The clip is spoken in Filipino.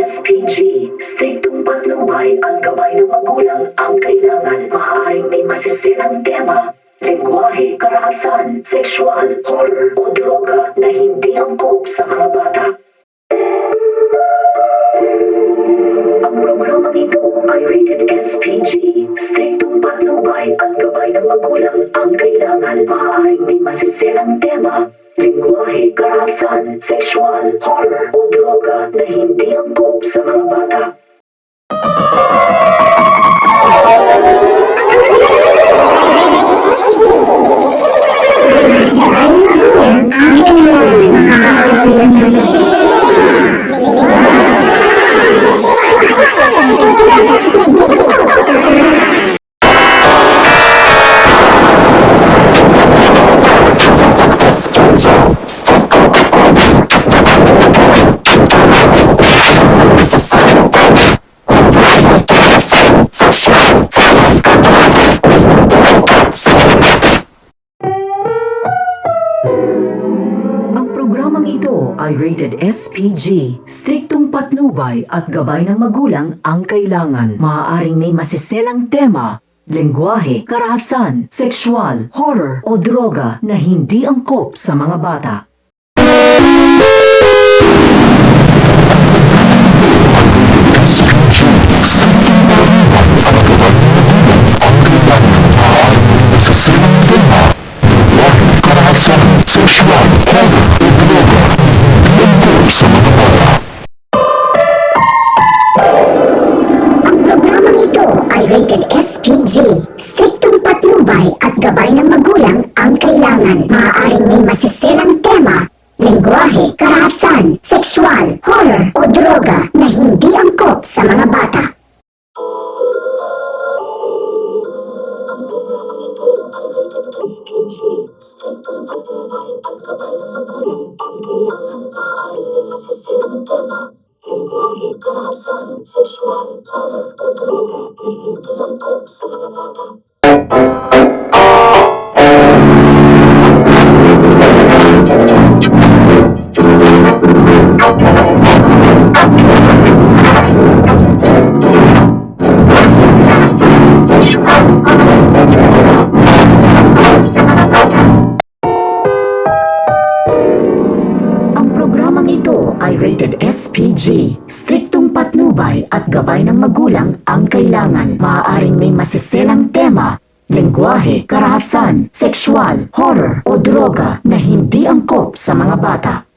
SPG, striktong patnubay at gabay ng magulang ang kailangan. Maaaring may masisirang tema, lengguwahe, karahasan, sexual, horror o droga na hindi angkop sa mga bata. Ang programang ito ay rated SPG, striktong patnubay at gabay ng magulang ang kailangan. Maaaring may masisirang tema, lengguwahe, karahasan, sexual, horror o droga na hindi angkop sa mga bata. Programang ito ay rated SPG, striktong patnubay at gabay ng magulang ang kailangan. Maaaring may masiselang tema, lengguwahe, karahasan, sexual, horror o droga na hindi angkop sa mga bata. Rated SPG, striktong patnubay at gabay ng magulang ang kailangan. Maaaring may masisirang tema, lengguwahe, karahasan, sexual, horror o droga na hindi angkop sa mga bata. Ay rated SPG, striktong patnubay at gabay ng magulang ang kailangan. Maaaring may masiselang tema, lengguwahe, karahasan, sexual, horror o droga na hindi angkop sa mga bata.